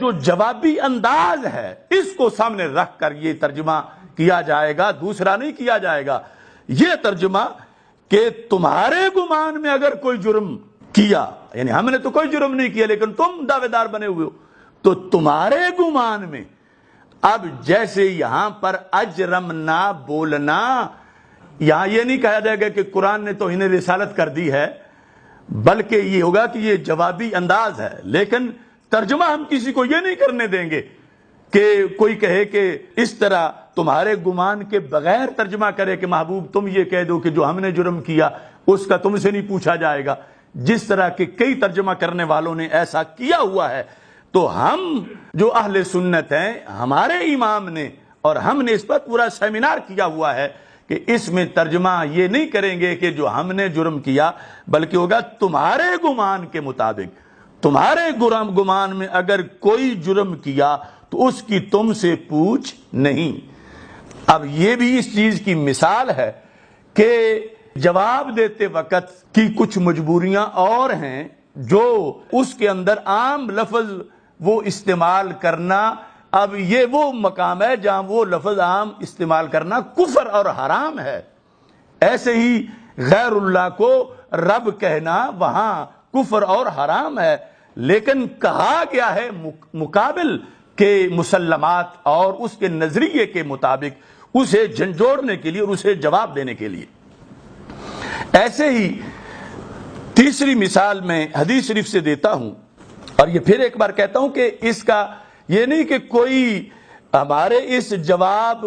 جو جوابی انداز ہے اس کو سامنے رکھ کر یہ ترجمہ کیا جائے گا، دوسرا نہیں کیا جائے گا۔ یہ ترجمہ کہ تمہارے گمان میں اگر کوئی جرم کیا، یعنی ہم نے تو کوئی جرم نہیں کیا لیکن تم دعوے دار بنے ہوئے ہو، تو تمہارے گمان میں، اب جیسے یہاں پر اجرمنا بولنا، یہاں یہ نہیں کہا جائے گا کہ قرآن نے تو انہیں رسالت کر دی ہے، بلکہ یہ ہوگا کہ یہ جوابی انداز ہے۔ لیکن ترجمہ ہم کسی کو یہ نہیں کرنے دیں گے کہ کوئی کہے کہ اس طرح تمہارے گمان کے بغیر ترجمہ کرے کہ محبوب تم یہ کہہ دو کہ جو ہم نے جرم کیا اس کا تم سے نہیں پوچھا جائے گا، جس طرح کہ کئی ترجمہ کرنے والوں نے ایسا کیا ہوا ہے۔ تو ہم جو اہل سنت ہیں، ہمارے امام نے اور ہم نے اس پر پورا سیمینار کیا ہوا ہے کہ اس میں ترجمہ یہ نہیں کریں گے کہ جو ہم نے جرم کیا، بلکہ ہوگا تمہارے گمان کے مطابق۔ تمہارے گمان میں اگر کوئی جرم کیا تو اس کی تم سے پوچھ نہیں۔ اب یہ بھی اس چیز کی مثال ہے کہ جواب دیتے وقت کی کچھ مجبوریاں اور ہیں جو اس کے اندر عام لفظ وہ استعمال کرنا، اب یہ وہ مقام ہے جہاں وہ لفظ عام استعمال کرنا کفر اور حرام ہے۔ ایسے ہی غیر اللہ کو رب کہنا وہاں کفر اور حرام ہے، لیکن کہا گیا ہے مقابل کے مسلمات اور اس کے نظریے کے مطابق اسے جھنجھوڑنے کے لیے اور اسے جواب دینے کے لیے۔ ایسے ہی تیسری مثال میں حدیث شریف سے دیتا ہوں، اور یہ پھر ایک بار کہتا ہوں کہ اس کا یہ نہیں کہ کوئی ہمارے اس جواب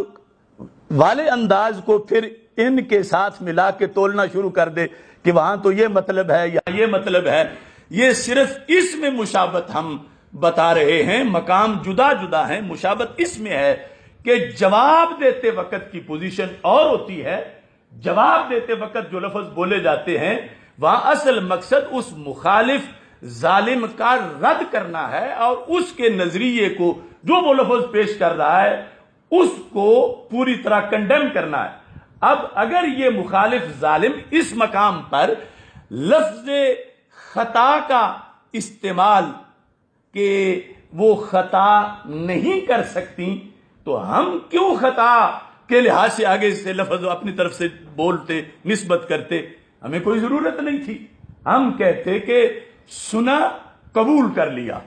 والے انداز کو پھر ان کے ساتھ ملا کے تولنا شروع کر دے کہ وہاں تو یہ مطلب ہے یا یہ مطلب ہے۔ یہ صرف اس میں مشابہت ہم بتا رہے ہیں، مقام جدا جدا ہیں۔ مشابہت اس میں ہے کہ جواب دیتے وقت کی پوزیشن اور ہوتی ہے، جواب دیتے وقت جو لفظ بولے جاتے ہیں وہاں اصل مقصد اس مخالف ظالم کا رد کرنا ہے اور اس کے نظریے کو جو وہ لفظ پیش کر رہا ہے اس کو پوری طرح کنڈیم کرنا ہے۔ اب اگر یہ مخالف ظالم اس مقام پر لفظ خطا کا استعمال کہ وہ خطا نہیں کر سکتی، تو ہم کیوں خطا کے لحاظ سے آگے سے لفظ اپنی طرف سے بولتے، نسبت کرتے؟ ہمیں کوئی ضرورت نہیں تھی۔ ہم کہتے کہ سنا قبول کر لیا،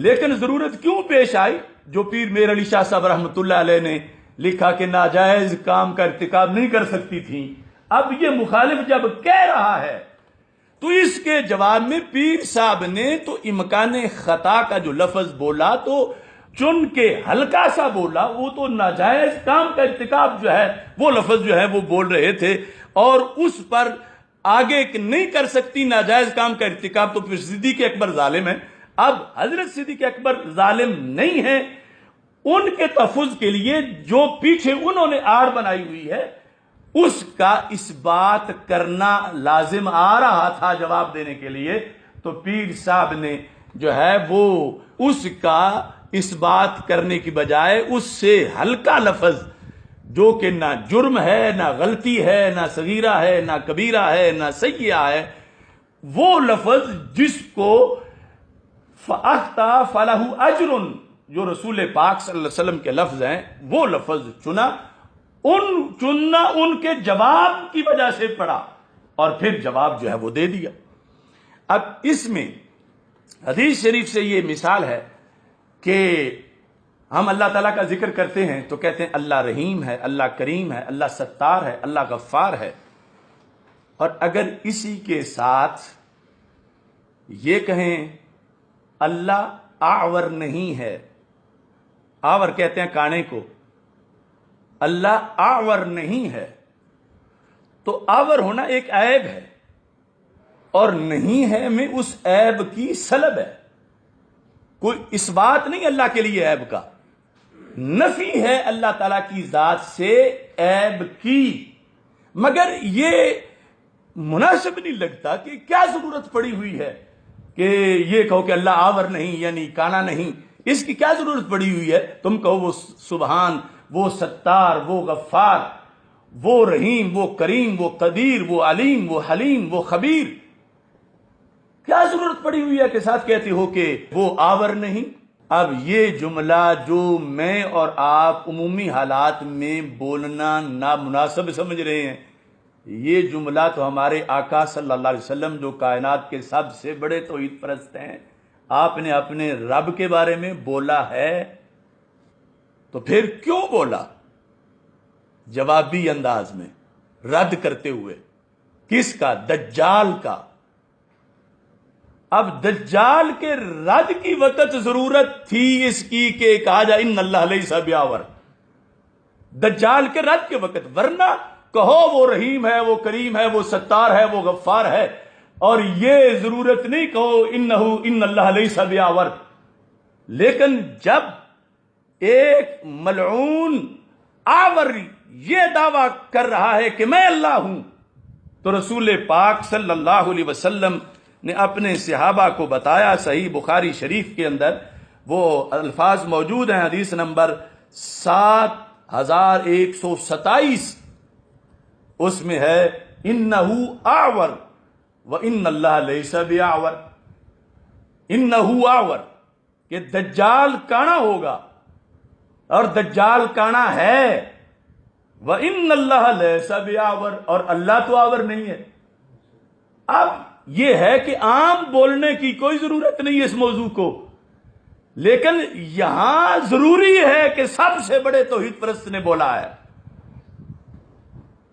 لیکن ضرورت کیوں پیش آئی؟ جو پیر میر علی شاہ صاحب رحمۃ اللہ علیہ نے لکھا کہ ناجائز کام کا ارتکاب نہیں کر سکتی تھی، اب یہ مخالف جب کہہ رہا ہے تو اس کے جواب میں پیر صاحب نے تو امکان خطا کا جو لفظ بولا تو چن کے ہلکا سا بولا، وہ تو ناجائز کام کا ارتکاب جو ہے وہ لفظ جو ہے وہ بول رہے تھے، اور اس پر آگے نہیں کر سکتی ناجائز کام کا ارتکاب، تو پھر صدیق اکبر ظالم ہے۔ اب حضرت صدیق اکبر ظالم نہیں ہے، ان کے تحفظ کے لیے جو پیچھے انہوں نے آڑ بنائی ہوئی ہے اس کا اس بات کرنا لازم آ رہا تھا جواب دینے کے لیے، تو پیر صاحب نے جو ہے وہ اس کا اس بات کرنے کی بجائے اس سے ہلکا لفظ جو کہ نہ جرم ہے، نہ غلطی ہے، نہ صغیرہ ہے، نہ کبیرہ ہے، نہ سیئہ ہے، وہ لفظ جس کو فَأَخْطَأَ فَلَهُ أَجْرٌ، جو رسول پاک صلی اللہ علیہ وسلم کے لفظ ہیں، وہ لفظ چنا ان کے جواب کی وجہ سے پڑا اور پھر جواب جو ہے وہ دے دیا۔ اب اس میں حدیث شریف سے یہ مثال ہے کہ ہم اللہ تعالیٰ کا ذکر کرتے ہیں تو کہتے ہیں اللہ رحیم ہے، اللہ کریم ہے، اللہ ستار ہے، اللہ غفار ہے، اور اگر اسی کے ساتھ یہ کہیں اللہ آور نہیں ہے، آور کہتے ہیں کانے کو، اللہ آور نہیں ہے، تو آور ہونا ایک عیب ہے، اور نہیں ہے میں اس عیب کی سلب ہے، کوئی اس بات نہیں اللہ کے لیے عیب کا، نفی ہے اللہ تعالیٰ کی ذات سے عیب کی، مگر یہ مناسب نہیں لگتا کہ کیا ضرورت پڑی ہوئی ہے کہ یہ کہو کہ اللہ آور نہیں یعنی کانا نہیں، اس کی کیا ضرورت پڑی ہوئی ہے؟ تم کہو وہ سبحان، وہ ستار، وہ غفار، وہ رحیم، وہ کریم، وہ قدیر، وہ علیم، وہ حلیم، وہ خبیر، کیا ضرورت پڑی ہوئی ہے کہ ساتھ کہتے ہو کہ وہ آور نہیں؟ اب یہ جملہ جو میں اور آپ عمومی حالات میں بولنا نامناسب سمجھ رہے ہیں، یہ جملہ تو ہمارے آقا صلی اللہ علیہ وسلم جو کائنات کے سب سے بڑے توحید پرست ہیں، آپ نے اپنے رب کے بارے میں بولا ہے، تو پھر کیوں بولا جوابی انداز میں رد کرتے ہوئے؟ کس کا؟ دجال کا۔ اب دجال کے رد کی وقت ضرورت تھی اس کی کہ کہا جائے ان اللہ لیس بیاور، دجال کے رد کے وقت، ورنہ کہو وہ رحیم ہے، وہ کریم ہے، وہ ستار ہے، وہ غفار ہے، اور یہ ضرورت نہیں کہو ان اللہ لیس بیاور۔ لیکن جب ایک ملعون آور یہ دعویٰ کر رہا ہے کہ میں اللہ ہوں، تو رسول پاک صلی اللہ علیہ وسلم نے اپنے صحابہ کو بتایا، صحیح بخاری شریف کے اندر وہ الفاظ موجود ہیں، حدیث نمبر 7127، اس میں ہے انہو اعور وان اللہ لیس بیاور، انہو اعور کہ دجال کانا ہوگا اور دجال کانا ہے، وان اللہ لیس بیاور اور اللہ تو آور نہیں ہے۔ اب یہ ہے کہ عام بولنے کی کوئی ضرورت نہیں ہے اس موضوع کو، لیکن یہاں ضروری ہے کہ سب سے بڑے توحید پرست نے بولا ہے،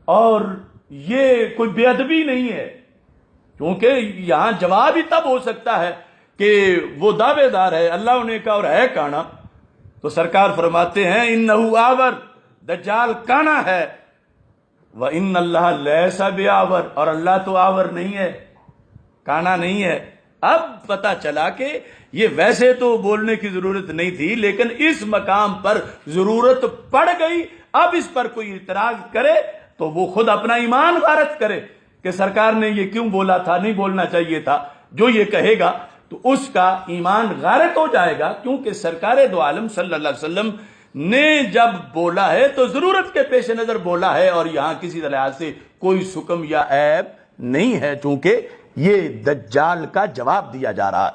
اور یہ کوئی بے ادبی نہیں ہے، کیونکہ یہاں جواب ہی تب ہو سکتا ہے کہ وہ دعوے دار ہے اللہ نے کہا اور ہے کانا، تو سرکار فرماتے ہیں انہو آور، دجال کانا ہے، وَإِنَّ اللَّهَ لَيْسَ بِآوَرٍ اور اللہ تو آور نہیں ہے، کانا نہیں ہے۔ اب پتہ چلا کہ یہ ویسے تو بولنے کی ضرورت نہیں تھی، لیکن اس مقام پر ضرورت پڑ گئی۔ اب اس پر کوئی اعتراض کرے تو وہ خود اپنا ایمان غارت کرے کہ سرکار نے یہ کیوں بولا تھا، نہیں بولنا چاہیے تھا۔ جو یہ کہے گا تو اس کا ایمان غارت ہو جائے گا، کیونکہ سرکار دو عالم صلی اللہ علیہ وسلم نے جب بولا ہے تو ضرورت کے پیش نظر بولا ہے، اور یہاں کسی طرح سے کوئی سکم یا عیب نہیں ہے، چونکہ یہ دجال کا جواب دیا جا رہا ہے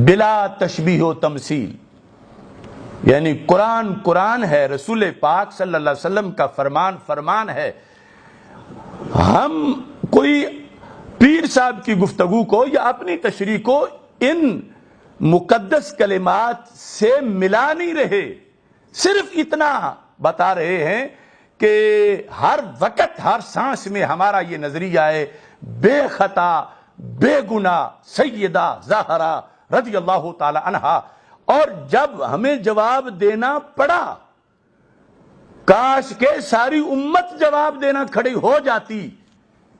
بلا تشبیہ و تمثیل، یعنی قرآن ہے، رسول پاک صلی اللہ علیہ وسلم کا فرمان ہے۔ ہم کوئی پیر صاحب کی گفتگو کو یا اپنی تشریح کو ان مقدس کلمات سے ملا نہیں رہے، صرف اتنا بتا رہے ہیں کہ ہر وقت ہر سانس میں ہمارا یہ نظریہ ہے بے خطا بے گناہ سیدہ زہرا رضی اللہ تعالی عنہا، اور جب ہمیں جواب دینا پڑا، کاش کہ ساری امت جواب دینا کھڑی ہو جاتی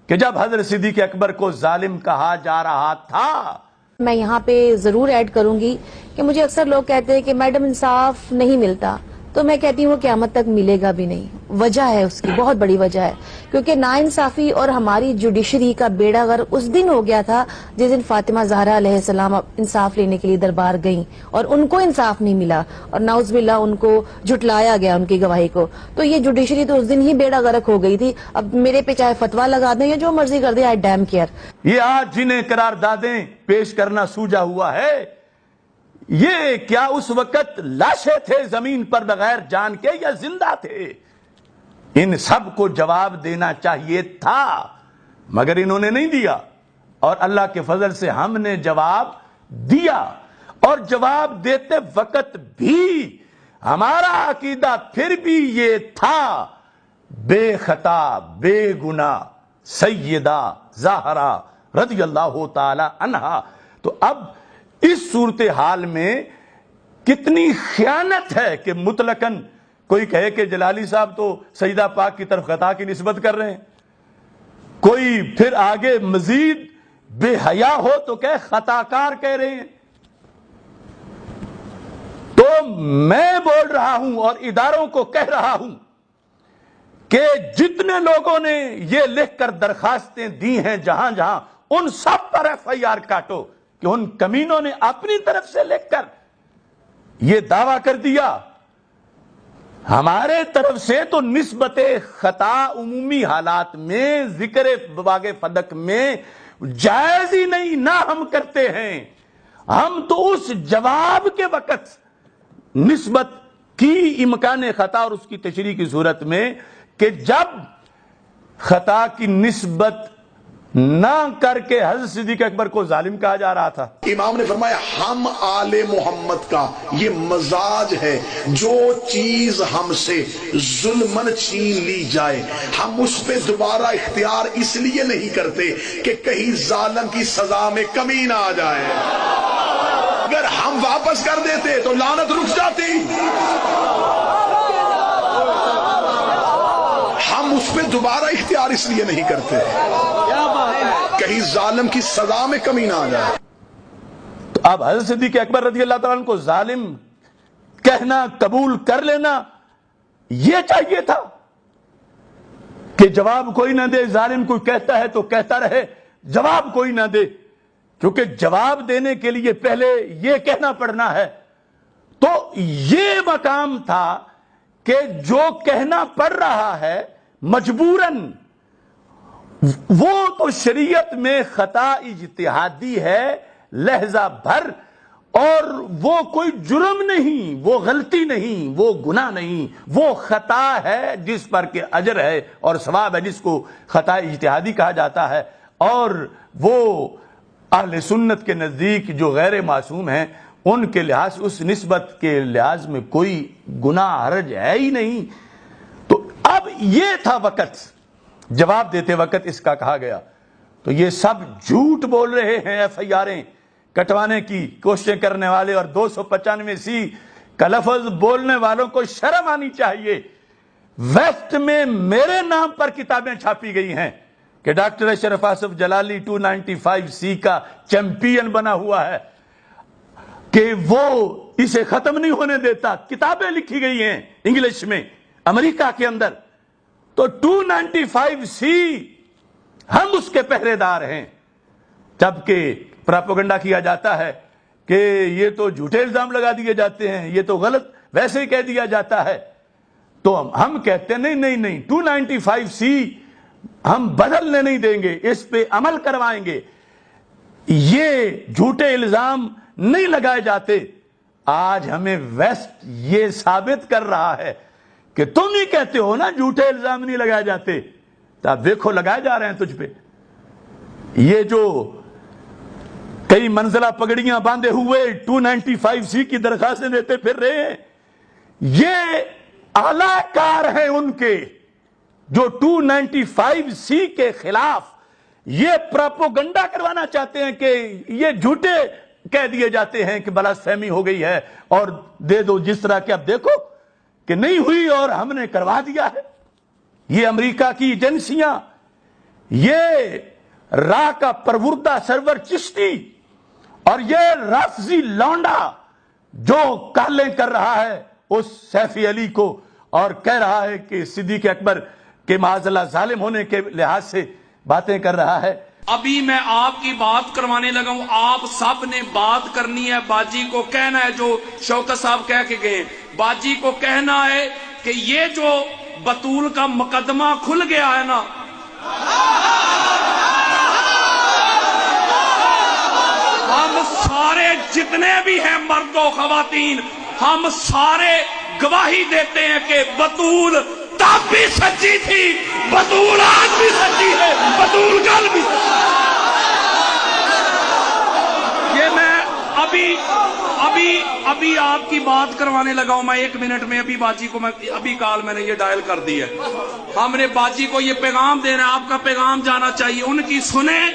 کہ جب حضرت صدیق اکبر کو ظالم کہا جا رہا تھا۔ میں یہاں پہ ضرور ایڈ کروں گی کہ مجھے اکثر لوگ کہتے ہیں کہ میڈم انصاف نہیں ملتا، تو میں کہتی ہوں قیامت تک ملے گا بھی نہیں۔ وجہ ہے اس کی، بہت بڑی وجہ ہے، کیونکہ ناانصافی اور ہماری جوڈیشری کا بیڑا غر اس دن ہو گیا تھا جس دن فاطمہ زہرا علیہ السلام انصاف لینے کے لیے دربار گئیں اور ان کو انصاف نہیں ملا، اور نعوذ باللہ ان کو جھٹلایا گیا ان کی گواہی کو۔ تو یہ جوڈیشری تو اس دن ہی بیڑا غرق ہو گئی تھی۔ اب میرے پہ چاہے فتویٰ لگا دیں یا جو مرضی کر دیں، آئی ڈیم کیئر۔ یہ آج جنہیں قراردادیں پیش کرنا سوجا ہوا ہے، یہ کیا اس وقت لاشیں تھے زمین پر بغیر جان کے یا زندہ تھے؟ ان سب کو جواب دینا چاہیے تھا، مگر انہوں نے نہیں دیا، اور اللہ کے فضل سے ہم نے جواب دیا، اور جواب دیتے وقت بھی ہمارا عقیدہ پھر بھی یہ تھا بے خطا بے گناہ سیدہ زہرا رضی اللہ تعالی عنہا۔ تو اب اس صورتحال میں کتنی خیانت ہے کہ مطلقاً کوئی کہے کہ جلالی صاحب تو سیدہ پاک کی طرف خطا کی نسبت کر رہے ہیں، کوئی پھر آگے مزید بے حیا ہو تو کہ خطا کار کہہ رہے ہیں۔ تو میں بول رہا ہوں اور اداروں کو کہہ رہا ہوں کہ جتنے لوگوں نے یہ لکھ کر درخواستیں دی ہیں جہاں جہاں، ان سب پر ایف آئی آر کاٹو کہ ان کمینوں نے اپنی طرف سے لکھ کر یہ دعویٰ کر دیا۔ ہمارے طرف سے تو نسبت خطا عمومی حالات میں ذکر باغ فدق میں جائز ہی نہیں، نہ ہم کرتے ہیں۔ ہم تو اس جواب کے وقت نسبت کی امکان خطا اور اس کی تشریح کی صورت میں کہ جب خطا کی نسبت نہ کر کے حضرت صدیق اکبر کو ظالم کہا جا رہا تھا. امام نے فرمایا ہم آل محمد کا یہ مزاج ہے، جو چیز ہم سے ظلمن چھین لی جائے ہم اس پہ دوبارہ اختیار اس لیے نہیں کرتے کہ کہیں ظالم کی سزا میں کمی نہ آ جائے. اگر ہم واپس کر دیتے تو لعنت رک جاتی. ہم اس پہ دوبارہ اختیار اس لیے نہیں کرتے کہیں ظالم کی سزا میں کمی نہ آ جائے. تو اب حضرت صدیق اکبر رضی اللہ تعالیٰ عنہ کو ظالم کہنا، قبول کر لینا، یہ چاہیے تھا کہ جواب کوئی نہ دے. ظالم کوئی کہتا ہے تو کہتا رہے، جواب کوئی نہ دے، کیونکہ جواب دینے کے لیے پہلے یہ کہنا پڑنا ہے. تو یہ مقام تھا کہ جو کہنا پڑ رہا ہے مجبوراً، وہ تو شریعت میں خطا اجتہادی ہے لہجہ بھر، اور وہ کوئی جرم نہیں، وہ غلطی نہیں، وہ گناہ نہیں، وہ خطا ہے جس پر کہ اجر ہے اور ثواب ہے، جس کو خطا اجتہادی کہا جاتا ہے. اور وہ اہل سنت کے نزدیک جو غیر معصوم ہیں ان کے لحاظ، اس نسبت کے لحاظ میں کوئی گناہ حرج ہے ہی نہیں. تو اب یہ تھا وقت، جواب دیتے وقت اس کا کہا گیا. تو یہ سب جھوٹ بول رہے ہیں، ایف آئی آریں کٹوانے کی کوششیں کرنے والے، اور 295C کا لفظ بولنے والوں کو شرم آنی چاہیے. ویسٹ میں میرے نام پر کتابیں چھاپی گئی ہیں کہ ڈاکٹر اشرف آصف جلالی 295C کا چیمپئن بنا ہوا ہے، کہ وہ اسے ختم نہیں ہونے دیتا. کتابیں لکھی گئی ہیں انگلش میں امریکہ کے اندر. تو 295C ہم اس کے پہرے دار ہیں، جبکہ پراپوگنڈا کیا جاتا ہے کہ یہ تو جھوٹے الزام لگا دیے جاتے ہیں، یہ تو غلط ویسے ہی کہہ دیا جاتا ہے. تو ہم کہتے ہیں نہیں 295C ہم بدلنے نہیں دیں گے، اس پہ عمل کروائیں گے. یہ جھوٹے الزام نہیں لگائے جاتے. آج ہمیں ویسٹ یہ ثابت کر رہا ہے کہ تم ہی کہتے ہو نا جھوٹے الزام نہیں لگائے جاتے. تو اب دیکھو لگائے جا رہے ہیں تجھ پہ. یہ جو کئی منزلہ پگڑیاں باندھے ہوئے 295C کی درخواستیں دیتے پھر رہے ہیں، یہ اعلی کار ہیں ان کے جو 295C کے خلاف یہ پراپوگنڈا کروانا چاہتے ہیں کہ یہ جھوٹے کہہ دیے جاتے ہیں کہ بلا فہمی ہو گئی ہے اور دے دو جس طرح کہ اب دیکھو کہ نہیں ہوئی اور ہم نے کروا دیا ہے. یہ امریکہ کی ایجنسیاں، یہ راہ کا پروردہ سرور چشتی اور یہ رافضی لونڈا جو کالیں کر رہا ہے اس سیفی علی کو اور کہہ رہا ہے کہ صدیق اکبر کے معاذ اللہ ظالم ہونے کے لحاظ سے باتیں کر رہا ہے. ابھی میں آپ کی بات کروانے لگا ہوں، آپ سب نے بات کرنی ہے. باجی کو کہنا ہے جو شوکت صاحب کہہ کے گئے، باجی کو کہنا ہے کہ یہ جو بطول کا مقدمہ کھل گیا ہے نا، ہم سارے جتنے بھی ہیں مرد و خواتین، ہم سارے گواہی دیتے ہیں کہ بطول تب بھی سچی تھی، بطول آج بھی سچی ہے، بطول کل بھی. یہ میں ابھی آپ کی بات کروانے لگا ہوں. میں 1 منٹ میں ابھی باجی کو ابھی کال میں نے یہ ڈائل کر دی ہے. ہم نے باجی کو یہ پیغام دینا ہے، آپ کا پیغام جانا چاہیے. ان کی سنیں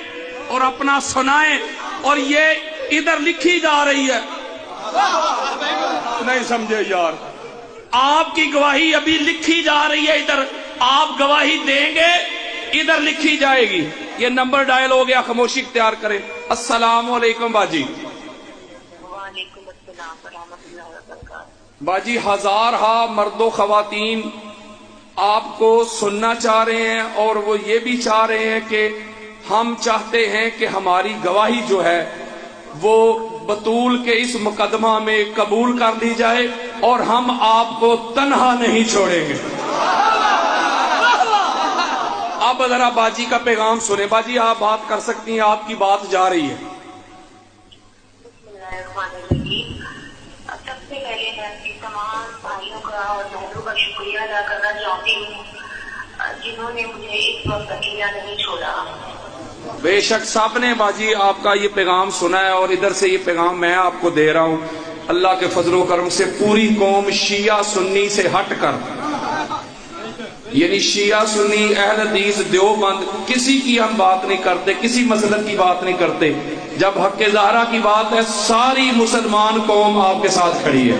اور اپنا سنائیں. اور یہ ادھر لکھی جا رہی ہے، نہیں سمجھے یار، آپ کی گواہی ابھی لکھی جا رہی ہے. ادھر آپ گواہی دیں گے، ادھر لکھی جائے گی. یہ نمبر ڈائل ہو گیا، خاموشی اختیار کریں. السلام علیکم باجی. وعلیکم السلام ورحمۃ اللہ وبرکاتہ. باجی ہزارہا مرد و خواتین آپ کو سننا چاہ رہے ہیں، اور وہ یہ بھی چاہ رہے ہیں کہ ہم چاہتے ہیں کہ ہماری گواہی جو ہے وہ بطول کے اس مقدمہ میں قبول کر لی جائے، اور ہم آپ کو تنہا نہیں چھوڑیں گے. اب ذرا باجی کا پیغام سنیں. باجی آپ بات کر سکتی ہیں، آپ کی بات جا رہی ہے. بسم اللہ رحمانی الرحیم۔ سب سے پہلے میں اپنے تمام بھائیوں کا اور بہنوں کا شکریہ ادا کرنا چاہتی ہوں جنہوں نے مجھے اس وقت اکیلا نہیں چھوڑا۔ بے شک سب نے باجی آپ کا یہ پیغام سنا ہے، اور ادھر سے یہ پیغام میں آپ کو دے رہا ہوں۔ اللہ کے فضل و کرم سے پوری قوم شیعہ سنی سے ہٹ کر، یعنی شیعہ سنی اہل حدیث دیوبند کسی کی ہم بات نہیں کرتے، کسی مسلک کی بات نہیں کرتے۔ جب حق زہرا کی بات ہے ساری مسلمان قوم آپ کے ساتھ کھڑی ہے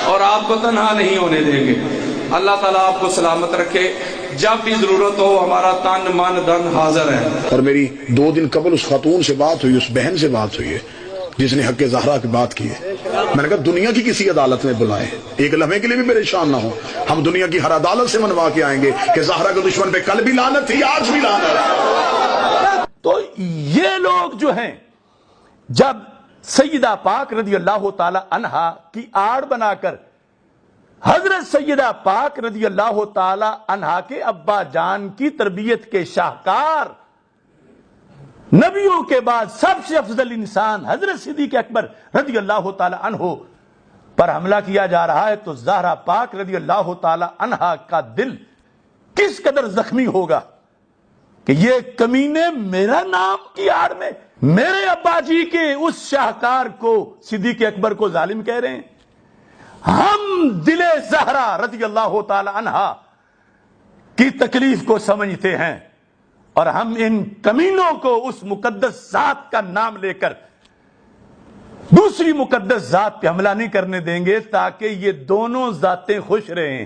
اور آپ کو تنہا نہیں ہونے دیں گے۔ اللہ تعالیٰ آپ کو سلامت رکھے، جب بھی ضرورت ہو ہمارا تن من دن حاضر ہے۔ اور میری 2 دن قبل اس خاتون سے بات ہوئی، اس بہن سے بات ہوئی ہے جس نے حق زہرا کی بات کی ہے۔ میں نے کہا دنیا کی کسی عدالت میں بلائیں، ایک لمحے کے لیے بھی پریشان نہ ہو، ہم دنیا کی ہر عدالت سے منوا کے آئیں گے کہ زہرا کے دشمن پہ کل بھی لعنت تھی، آج بھی لعنت ہے۔ تو یہ لوگ جو ہیں جب سیدہ پاک رضی اللہ تعالی عنہا کی آڑ بنا کر حضرت سیدہ پاک رضی اللہ تعالی عنہا کے ابا جان کی تربیت کے شاہکار نبیوں کے بعد سب سے افضل انسان حضرت صدیق اکبر رضی اللہ تعالی عنہ پر حملہ کیا جا رہا ہے، تو زہرا پاک رضی اللہ تعالی عنہا کا دل کس قدر زخمی ہوگا کہ یہ کمینے میرا نام کی آڑ میں میرے ابا جی کے اس شاہکار کو صدیق اکبر کو ظالم کہہ رہے ہیں۔ ہم دل زہرا رضی اللہ تعالی عنہا کی تکلیف کو سمجھتے ہیں، اور ہم ان کمینوں کو اس مقدس ذات کا نام لے کر دوسری مقدس ذات پہ حملہ نہیں کرنے دیں گے تاکہ یہ دونوں ذاتیں خوش رہیں۔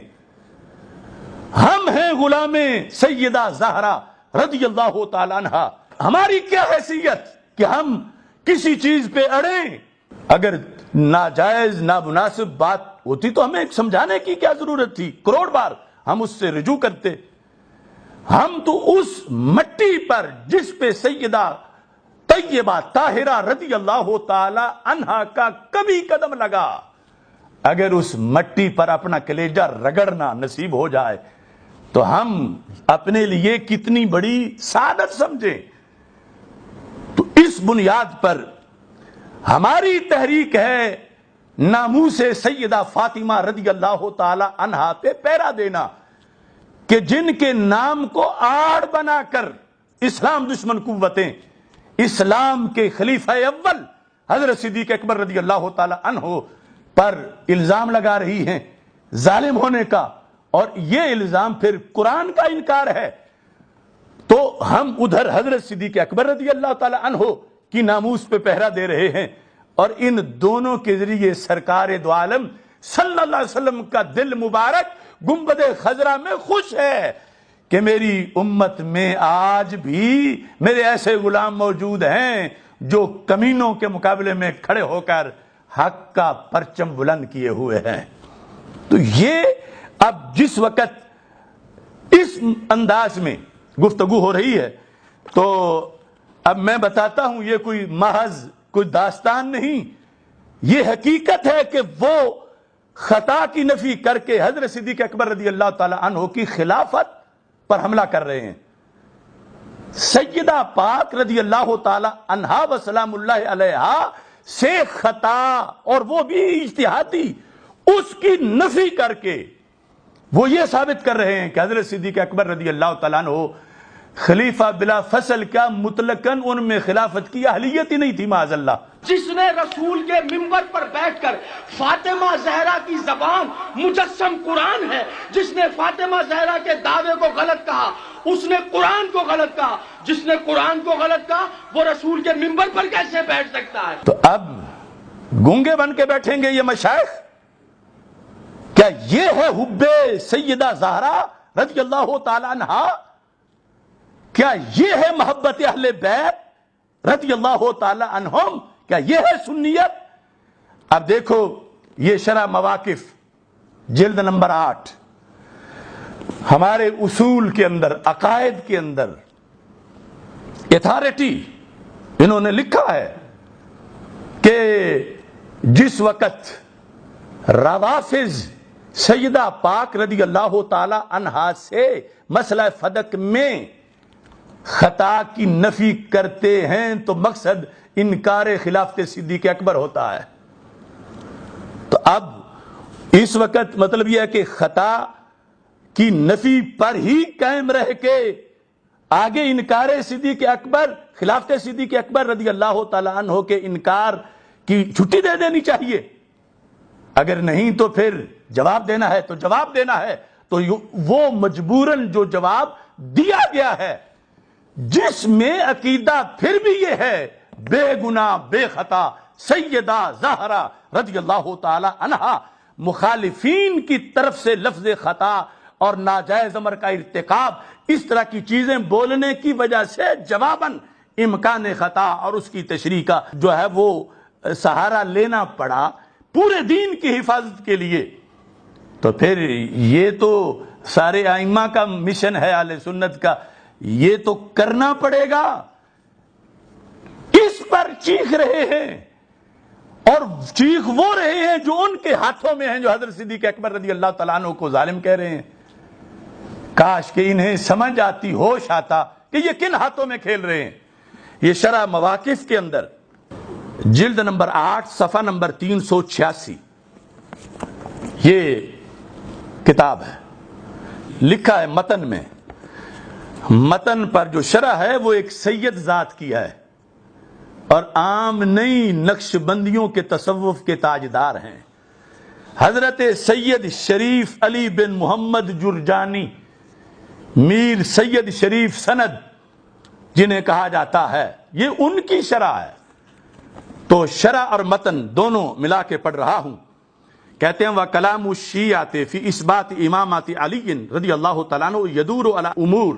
ہم ہیں غلام سیدہ زہرا رضی اللہ تعالی عنہا، ہماری کیا حیثیت کہ ہم کسی چیز پہ اڑیں؟ اگر ناجائز نامناسب بات ہوتی تو ہمیں سمجھانے کی کیا ضرورت تھی؟ کروڑ بار ہم اس سے رجوع کرتے۔ ہم تو اس مٹی پر جس پہ سیدہ طیبہ طاہرہ رضی اللہ تعالی عنہا کا کبھی قدم لگا، اگر اس مٹی پر اپنا کلیجہ رگڑنا نصیب ہو جائے تو ہم اپنے لیے کتنی بڑی سعادت سمجھیں۔ تو اس بنیاد پر ہماری تحریک ہے ناموس سیدہ فاطمہ رضی اللہ تعالی عنہا پہ پہرا دینا، کہ جن کے نام کو آڑ بنا کر اسلام دشمن قوتیں اسلام کے خلیفہ اول حضرت صدیق اکبر رضی اللہ تعالی عنہ پر الزام لگا رہی ہیں ظالم ہونے کا، اور یہ الزام پھر قرآن کا انکار ہے، تو ہم ادھر حضرت صدیق اکبر رضی اللہ تعالی عنہ کی ناموس پہ پہرا دے رہے ہیں، اور ان دونوں کے ذریعے سرکار دو عالم صلی اللہ علیہ وسلم کا دل مبارک گنبد خضرا میں خوش ہے کہ میری امت میں آج بھی میرے ایسے غلام موجود ہیں جو کمینوں کے مقابلے میں کھڑے ہو کر حق کا پرچم بلند کیے ہوئے ہیں۔ تو یہ اب جس وقت اس انداز میں گفتگو ہو رہی ہے تو اب میں بتاتا ہوں یہ کوئی محض کوئی داستان نہیں، یہ حقیقت ہے کہ وہ خطا کی نفی کر کے حضرت صدیق اکبر رضی اللہ تعالی عنہ کی خلافت پر حملہ کر رہے ہیں۔ سیدہ پاک رضی اللہ تعالی عنہا و سلام اللہ علیہا سے خطا، اور وہ بھی اجتہادی، اس کی نفی کر کے وہ یہ ثابت کر رہے ہیں کہ حضرت صدیق اکبر رضی اللہ تعالیٰ عنہ خلیفہ بلا فصل کا مطلقاً ان میں خلافت کی اہلیت ہی نہیں تھی معاذ اللہ۔ جس نے رسول کے منبر پر بیٹھ کر فاطمہ زہرا کی زبان مجسم قرآن ہے، جس نے فاطمہ زہرا کے دعوے کو غلط کہا اس نے قرآن کو غلط کہا، جس نے قرآن کو غلط کہا وہ رسول کے منبر پر کیسے بیٹھ سکتا ہے؟ تو اب گونگے بن کے بیٹھیں گے یہ مشائخ؟ کیا یہ ہے حب سیدہ زہرا رضی اللہ تعالی عنہا؟ کیا یہ ہے محبت اہل بیت رضی اللہ تعالی عنہم؟ کیا یہ ہے سنیت؟ اب دیکھو یہ شرح مواقف جلد نمبر 8 ہمارے اصول کے اندر، عقائد کے اندر اتھارٹی انہوں نے لکھا ہے کہ جس وقت روافض سیدہ پاک رضی اللہ تعالی عنہا سے مسئلہ فدق میں خطا کی نفی کرتے ہیں تو مقصد انکار خلافت صدیق اکبر ہوتا ہے۔ تو اب اس وقت مطلب یہ ہے کہ خطا کی نفی پر ہی قائم رہ کے آگے انکار صدیق اکبر، خلافت صدیق اکبر رضی اللہ تعالیٰ عنہ کے انکار کی چھٹی دے دینی چاہیے۔ اگر نہیں تو پھر جواب دینا ہے تو جواب دینا ہے، تو وہ مجبوراً جو جواب دیا گیا ہے جس میں عقیدہ پھر بھی یہ ہے بے گناہ بے خطا سیدہ زہرا رضی اللہ تعالی عنہا، مخالفین کی طرف سے لفظ خطا اور ناجائز امر کا ارتکاب اس طرح کی چیزیں بولنے کی وجہ سے جواباً امکان خطا اور اس کی تشریح کا جو ہے وہ سہارا لینا پڑا پورے دین کی حفاظت کے لیے، تو پھر یہ تو سارے ائمہ کا مشن ہے اہل سنت کا، یہ تو کرنا پڑے گا۔ اس پر چیخ رہے ہیں اور چیخ وہ رہے ہیں جو ان کے ہاتھوں میں ہیں، جو حضرت صدیق اکبر رضی اللہ تعالیٰ عنہ کو ظالم کہہ رہے ہیں۔ کاش کہ انہیں سمجھ آتی، ہوش آتا کہ یہ کن ہاتھوں میں کھیل رہے ہیں۔ یہ شرح مواقف کے اندر جلد نمبر 8 صفحہ نمبر 386 یہ کتاب ہے، لکھا ہے متن میں، متن پر جو شرح ہے وہ ایک سید ذات کی ہے اور عام نئی نقش بندیوں کے تصوف کے تاجدار ہیں، حضرت سید شریف علی بن محمد جرجانی میر سید شریف سند جنہیں کہا جاتا ہے، یہ ان کی شرح ہے۔ تو شرح اور متن دونوں ملا کے پڑھ رہا ہوں۔ کہتے ہیں وَكَلَامُ الشِّيَّةِ فِي إِثْبَاتِ إِمَامَةِ عَلِيٍّ رضی اللہ تعالیٰ عنہ يَدُورُ عَلَى أُمُورٍ،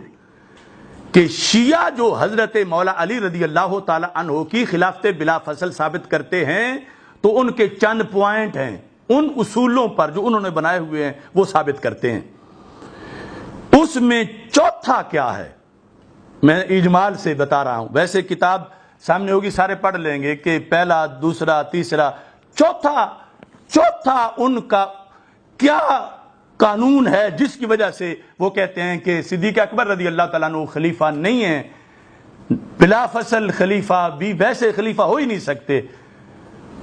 کہ شیعہ جو حضرت مولا علی رضی اللہ تعالیٰ عنہ کی خلافت بلا فصل ثابت کرتے ہیں تو ان کے چند پوائنٹ ہیں، ان اصولوں پر جو انہوں نے بنائے ہوئے ہیں وہ ثابت کرتے ہیں۔ اس میں چوتھا کیا ہے میں اجمال سے بتا رہا ہوں، ویسے کتاب سامنے ہوگی سارے پڑھ لیں گے کہ پہلا دوسرا تیسرا چوتھا ان کا کیا قانون ہے جس کی وجہ سے وہ کہتے ہیں کہ صدیق اکبر رضی اللہ تعالیٰ عنہ خلیفہ نہیں ہیں، بلا فصل خلیفہ بھی ویسے خلیفہ ہو ہی نہیں سکتے۔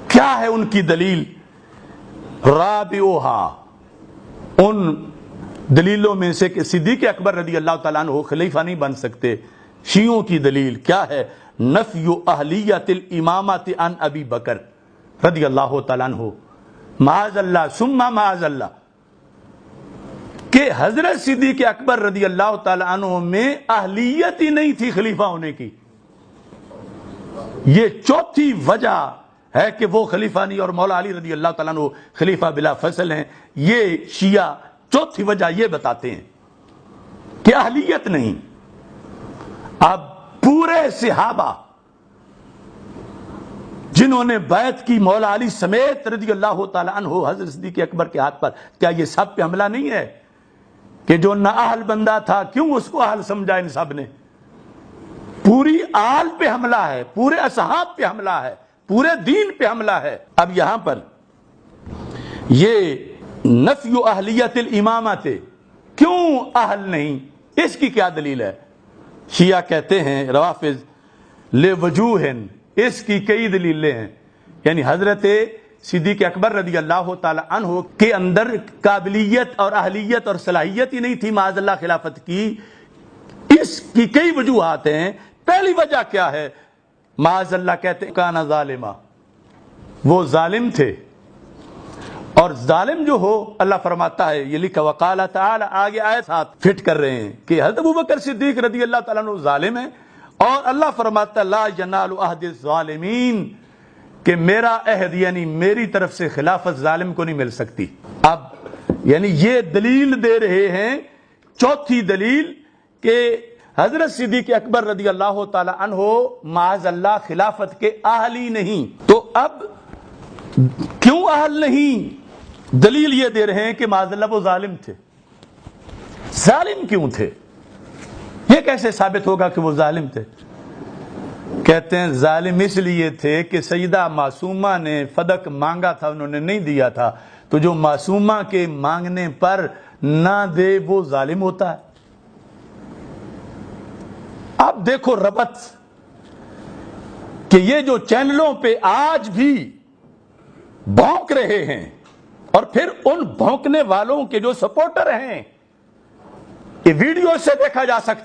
کیا ہے ان کی دلیل؟ رابعہا، ان دلیلوں میں سے کہ صدیق اکبر رضی اللہ تعالیٰ عنہ خلیفہ نہیں بن سکتے، شیعوں کی دلیل کیا ہے؟ نفی اہلیت الامامت عن ابی بکر رضی اللہ تعالیٰ عنہ، معاذ اللہ ثم معاذ اللہ، کہ حضرت صدیق اکبر رضی اللہ تعالیٰ عنہ میں اہلیت ہی نہیں تھی خلیفہ ہونے کی۔ یہ چوتھی وجہ ہے کہ وہ خلیفہ نہیں اور مولا علی رضی اللہ تعالیٰ عنہ خلیفہ بلا فصل ہیں۔ یہ شیعہ چوتھی وجہ یہ بتاتے ہیں کہ اہلیت نہیں۔ اب پورے صحابہ جنہوں نے بیعت کی مولا علی سمیت رضی اللہ تعالیٰ عنہ حضرت صدیق اکبر کے ہاتھ پر، کیا یہ سب پہ حملہ نہیں ہے کہ جو نااہل بندہ تھا کیوں اس کو اہل سمجھا؟ ان سب نے پوری آل پہ حملہ ہے، پورے اصحاب پہ حملہ ہے، پورے دین پہ حملہ ہے۔ اب یہاں پر یہ نفی اہلیت الامامت، کیوں اہل نہیں، اس کی کیا دلیل ہے؟ شیعہ کہتے ہیں روافض لوجوہ، اس کی کئی دلیلیں ہیں، یعنی حضرت صدیق اکبر رضی اللہ تعالی عنہ کے اندر قابلیت اور اہلیت اور صلاحیت ہی نہیں تھی معاذ اللہ خلافت کی، اس کی کئی وجوہات ہیں۔ پہلی وجہ کیا ہے؟ معاذ اللہ کہتے ہیں کانا ظالما، وہ ظالم تھے، اور ظالم جو ہو اللہ فرماتا ہے، یہ لکھا وقال تعالی، آگے آیت ہاتھ فٹ کر رہے ہیں کہ حضرت ابوبکر صدیق رضی اللہ تعالیٰ عنہ ظالم ہیں، اور اللہ فرماتا ہے لا ینال عہد الظالمین، کہ میرا عہد یعنی میری طرف سے خلافت ظالم کو نہیں مل سکتی۔ اب یعنی یہ دلیل دے رہے ہیں، چوتھی دلیل، کہ حضرت صدیق اکبر رضی اللہ تعالی عنہ معاذ اللہ خلافت کے اہل ہی نہیں۔ تو اب کیوں اہل نہیں؟ دلیل یہ دے رہے ہیں کہ معاذ اللہ وہ ظالم تھے۔ ظالم کیوں تھے؟ یہ کیسے ثابت ہوگا کہ وہ ظالم تھے؟ کہتے ہیں ظالم اس لیے تھے کہ سیدہ معصومہ نے فدق مانگا تھا، انہوں نے نہیں دیا تھا، تو جو معصومہ کے مانگنے پر نہ دے وہ ظالم ہوتا ہے۔ اب دیکھو ربط کہ یہ جو چینلوں پہ آج بھی بھونک رہے ہیں اور پھر ان بھونکنے والوں کے جو سپورٹر ہیں، یہ ویڈیو سے دیکھا جا سکتا